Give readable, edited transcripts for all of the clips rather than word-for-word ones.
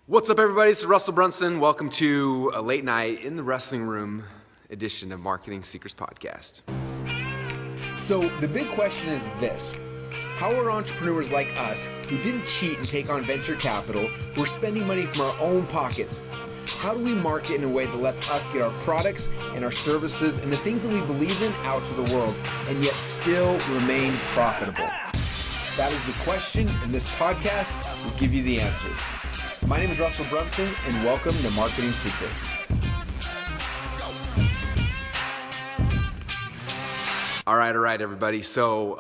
What's up, everybody? This is Russell Brunson. Welcome to a late night in the wrestling room edition of Marketing Secrets Podcast. So the big question is this: how are entrepreneurs like us, who didn't cheat and take on venture capital, who are spending money from our own pockets, how do we market in a way that lets us get our products and our services and the things that we believe in out to the world and yet still remain profitable? That is the question, and this podcast will give you the answers. My name is Russell Brunson, and welcome to Marketing Secrets. All right, everybody. So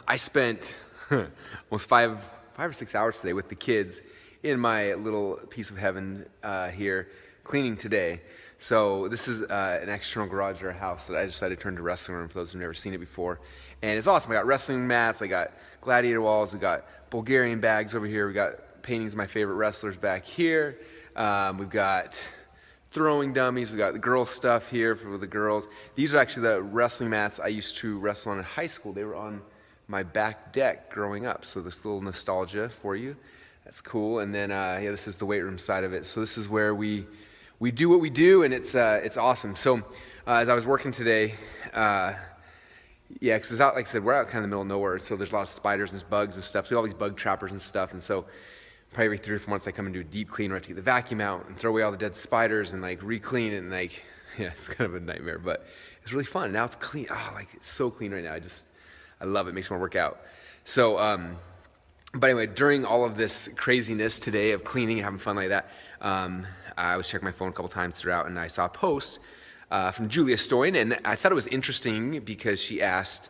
I spent almost five or 6 hours today with the kids in my little piece of heaven here, cleaning today. So this is an external garage or a house that I decided to turn to wrestling room for those who've never seen it before. And it's awesome. I got wrestling mats, I got gladiator walls, we got Bulgarian bags over here, we got paintings of my favorite wrestlers back here. We've got throwing dummies. We got the girls stuff here for the girls. These are actually the wrestling mats I used to wrestle on in high school. They were on my back deck growing up. So this little nostalgia for you. That's cool. And then this is the weight room side of it. So this is where we do what we do, and it's awesome. So as I was working today, because it's out, like I said, we're out kind of in the middle of nowhere. So there's a lot of spiders and bugs and stuff. So we have all these bug trappers and stuff. And so probably every 3 or 4 months I come and do a deep clean where I have to get the vacuum out and throw away all the dead spiders and like re-clean it, and like, yeah, it's kind of a nightmare, but it's really fun. Now it's clean. Oh, like it's so clean right now. I love it. It makes me want to work out. So, but anyway, during all of this craziness today of cleaning and having fun like that, I was checking my phone a couple times throughout, and I saw a post from Julia Stoyan, and I thought it was interesting because she asked,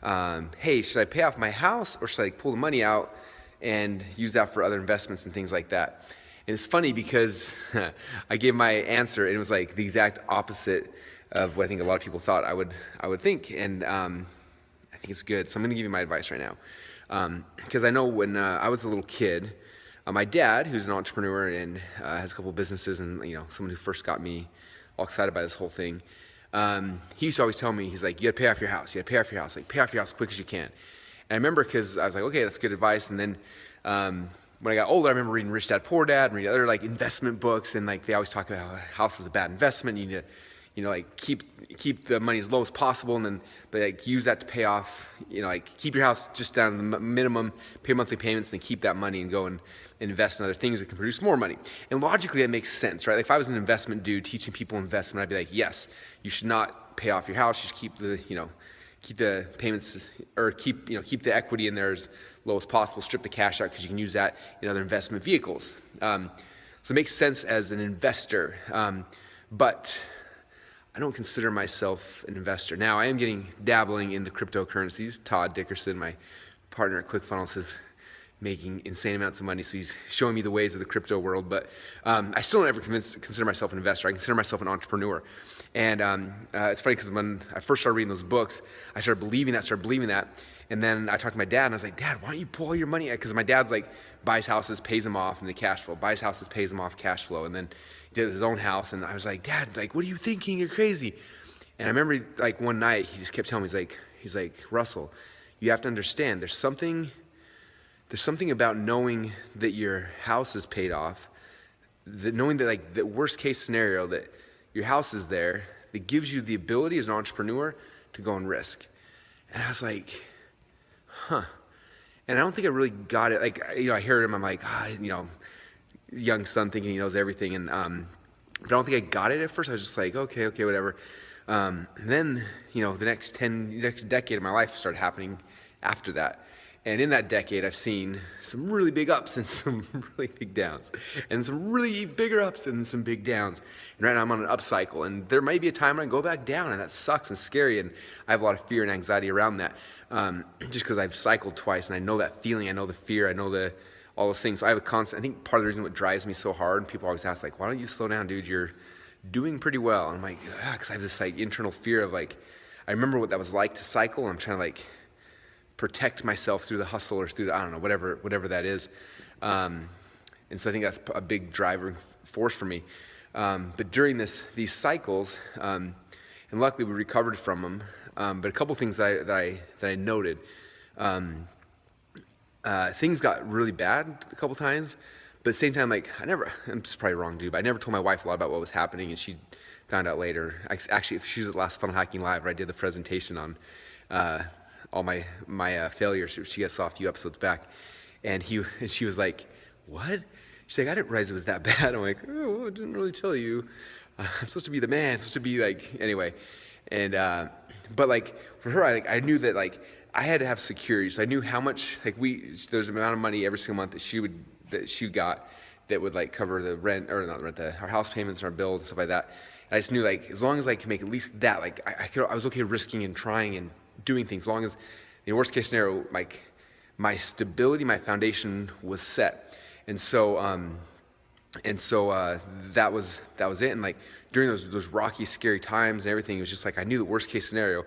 hey, should I pay off my house or should I pull the money out and use that for other investments and things like that? And it's funny because I gave my answer, and it was like the exact opposite of what I think a lot of people thought I would think, and I think it's good. So I'm going to give you my advice right now, because I know when I was a little kid, my dad, who's an entrepreneur and has a couple businesses, and someone who first got me all excited by this whole thing, he used to always tell me, he's like, you got to pay off your house. You got to pay off your house. Like, pay off your house as quick as you can. And I remember because I was like, okay, that's good advice. And then when I got older, I remember reading Rich Dad, Poor Dad, and reading other like investment books, and like they always talk about how a house is a bad investment. You need to, like keep the money as low as possible, and then like use that to pay off. Like keep your house just down to the minimum, pay monthly payments, and then keep that money and go and invest in other things that can produce more money. And logically, that makes sense, right? Like if I was an investment dude teaching people investment, I'd be like, yes, you should not pay off your house. You should keep the payments, or keep the equity in there as low as possible, strip the cash out because you can use that in other investment vehicles. So it makes sense as an investor, but I don't consider myself an investor. Now I am dabbling in the cryptocurrencies. Todd Dickerson, my partner at ClickFunnels, is making insane amounts of money, so he's showing me the ways of the crypto world, but I still don't ever consider myself an investor. I consider myself an entrepreneur. And it's funny because when I first started reading those books, I started believing that, and then I talked to my dad, and I was like, Dad, why don't you pull all your money out? Because my dad's like, buys houses, pays them off, and the cash flow, buys houses, pays them off, cash flow, and then he did his own house, and I was like, Dad, like, what are you thinking? You're crazy. And I remember like one night, he just kept telling me, he's like, Russell, you have to understand, there's something about knowing that your house is paid off, that knowing that like the worst case scenario that your house is there, that gives you the ability as an entrepreneur to go and risk. And I was like, huh. And I don't think I really got it. Like, I heard him, I'm like, young son thinking he knows everything. And, but I don't think I got it at first. I was just like, okay, whatever. And then, the next decade of my life started happening after that. And in that decade, I've seen some really big ups and some really big downs, and some really bigger ups and some big downs. And right now I'm on an up cycle, and there might be a time when I go back down, and that sucks and scary, and I have a lot of fear and anxiety around that, just because I've cycled twice, and I know that feeling, I know the fear, I know all those things. So I have I think part of the reason what drives me so hard, and people always ask, like, why don't you slow down, dude? You're doing pretty well. And I'm like, because I have this like internal fear of like, I remember what that was like to cycle, and I'm trying to like protect myself through the hustle or through the, I don't know, whatever that is. And so I think that's a big driving force for me. But during these cycles, and luckily we recovered from them. But a couple things that I noted. Things got really bad a couple times, But at the same time, like I'm just probably wrong, dude, but I never told my wife a lot about what was happening, and she found out later. Actually, she was at the last Funnel Hacking Live where I did the presentation on all my failures. She saw a few episodes back, and she was like, "What?" She's like, "I didn't realize it was that bad." I'm like, "Oh, well, I didn't really tell you. I'm supposed to be the man. I'm supposed to be like anyway." And but like for her, I knew that like I had to have security, so I knew how much like there's an amount of money every single month that she got that would like cover the rent, or not the rent, our house payments and our bills and stuff like that. And I just knew like as long as I could make at least that, like I was okay risking and trying and doing things, as long as the worst case scenario, like my stability, my foundation was set. And so that was it. And like during those rocky, scary times and everything, it was just like I knew the worst case scenario,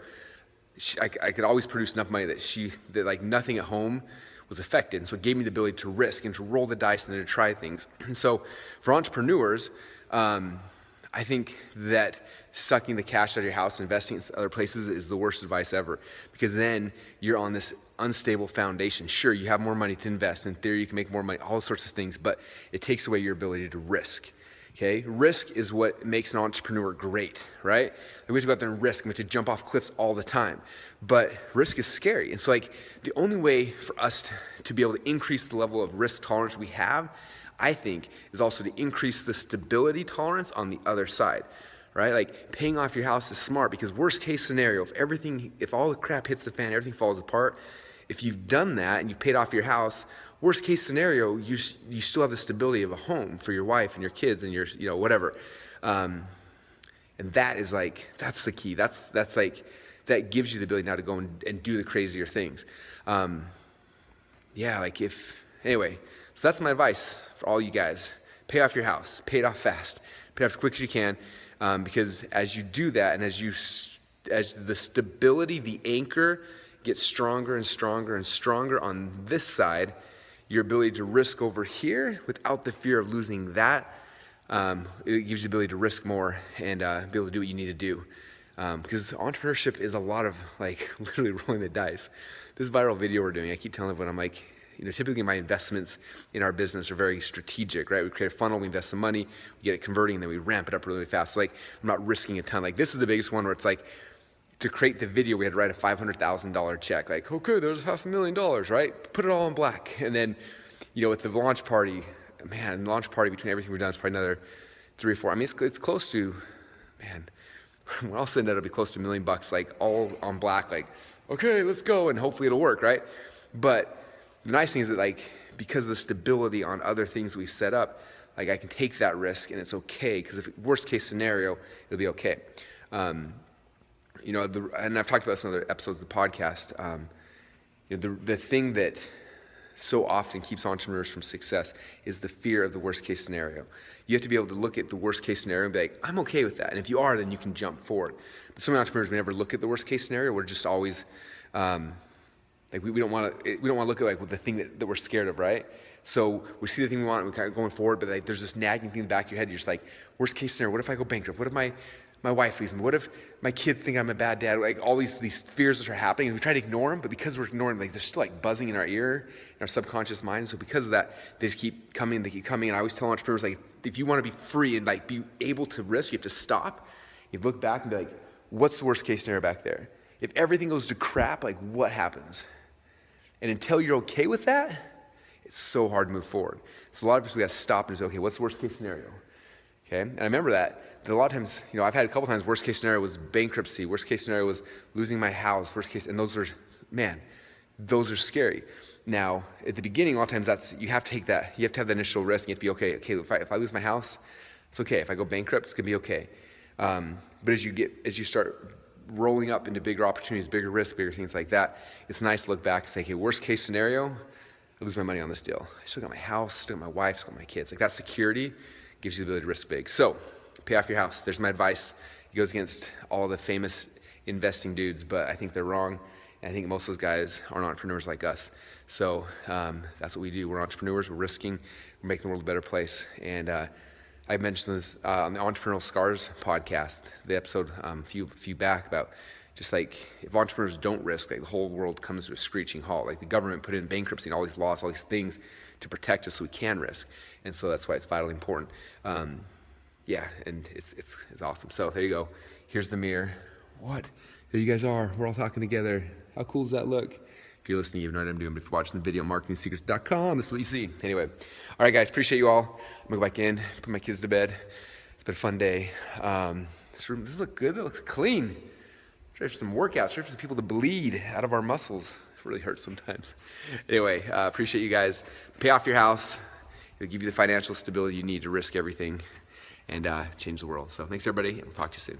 I could always produce enough money that like nothing at home was affected. And so it gave me the ability to risk and to roll the dice and then to try things. And so for entrepreneurs, I think that sucking the cash out of your house and investing in other places is the worst advice ever, because then you're on this unstable foundation. Sure, you have more money to invest. In theory, you can make more money, all sorts of things, but it takes away your ability to risk. Okay, risk is what makes an entrepreneur great, right? Like we have to go out there and risk, and we have to jump off cliffs all the time. But risk is scary. And so like the only way for us to be able to increase the level of risk tolerance we have, I think, is also to increase the stability tolerance on the other side, right? Like paying off your house is smart, because worst case scenario, if all the crap hits the fan, everything falls apart, if you've done that and you've paid off your house, worst case scenario, you still have the stability of a home for your wife and your kids and your, whatever. And that is like, that's the key. That's like, that gives you the ability now to go and do the crazier things. Anyway, so that's my advice for all you guys. Pay off your house, pay it off fast, pay it off as quick as you can, because as you do that, and as the stability, the anchor gets stronger and stronger and stronger on this side, your ability to risk over here without the fear of losing that, it gives you the ability to risk more and be able to do what you need to do. Because entrepreneurship is a lot of like literally rolling the dice. This viral video we're doing, I keep telling everyone, I'm like, typically my investments in our business are very strategic, right? We create a funnel, we invest some money, we get it converting, and then we ramp it up really fast. So like, I'm not risking a ton. Like this is the biggest one where it's like, to create the video, we had to write a $500,000 check. Like, okay, there's $500,000, right? Put it all in black. And then, with the launch party, man, the launch party between everything we've done is probably another 3 or 4. I mean, it's close to, man, when all said and done, it'll be close to $1 million, like all on black, like, okay, let's go, and hopefully it'll work, right? But the nice thing is that like, because of the stability on other things we've set up, like I can take that risk and it's okay, because if worst case scenario, it'll be okay. And I've talked about this in other episodes of the podcast. The thing that so often keeps entrepreneurs from success is the fear of the worst case scenario. You have to be able to look at the worst case scenario and be like, I'm okay with that. And if you are, then you can jump forward. But some entrepreneurs, we never look at the worst case scenario. We're just always like we don't want to look at like the thing that we're scared of, right? So we see the thing we want, and we're kind of going forward, but like there's this nagging thing in the back of your head. You're just like, worst case scenario. What if I go bankrupt? What if my wife leaves me? What if my kids think I'm a bad dad? Like all these fears that are happening, and we try to ignore them, but because we're ignoring them, like they're still like buzzing in our ear, in our subconscious mind. So because of that, they just keep coming. And I always tell entrepreneurs, like, if you want to be free and like be able to risk, you have to stop. You look back and be like, what's the worst case scenario back there? If everything goes to crap, like what happens? And until you're okay with that, it's so hard to move forward. So a lot of us, we got to stop and say, okay, what's the worst case scenario? Okay, and I remember that a lot of times, I've had a couple times, worst case scenario was bankruptcy, worst case scenario was losing my house, worst case, and those are scary. Now, at the beginning, a lot of times you have to take that, you have to have the initial risk, and you have to be okay, if I lose my house, it's okay. If I go bankrupt, it's gonna be okay. But as you start rolling up into bigger opportunities, bigger risks, bigger things like that, it's nice to look back and say, okay, worst case scenario, I lose my money on this deal. I still got my house, still got my wife, still got my kids. Like that security gives you the ability to risk big. So pay off your house. There's my advice. It goes against all the famous investing dudes, but I think they're wrong. And I think most of those guys aren't entrepreneurs like us. So that's what we do. We're entrepreneurs. We're risking. We're making the world a better place. And I mentioned this on the Entrepreneurial Scars podcast, the episode a few back about just like if entrepreneurs don't risk, like the whole world comes to a screeching halt. Like the government put in bankruptcy and all these laws, all these things to protect us so we can risk. And so that's why it's vitally important. Yeah, and it's awesome. So there you go. Here's the mirror. What? There you guys are. We're all talking together. How cool does that look? If you're listening, you have no idea what I'm doing, but if you're watching the video, marketingsecrets.com, this is what you see. Anyway, all right, guys, appreciate you all. I'm gonna go back in, put my kids to bed. It's been a fun day. This room, does it look good? It looks clean. Ready for some workouts, ready for some people to bleed out of our muscles. It really hurts sometimes. Anyway, appreciate you guys. Pay off your house. It'll give you the financial stability you need to risk everything and change the world. So thanks, everybody, and we'll talk to you soon.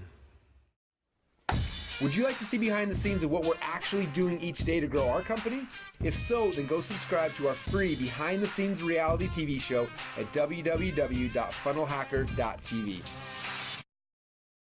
Would you like to see behind the scenes of what we're actually doing each day to grow our company? If so, then go subscribe to our free behind the scenes reality TV show at www.funnelhacker.tv.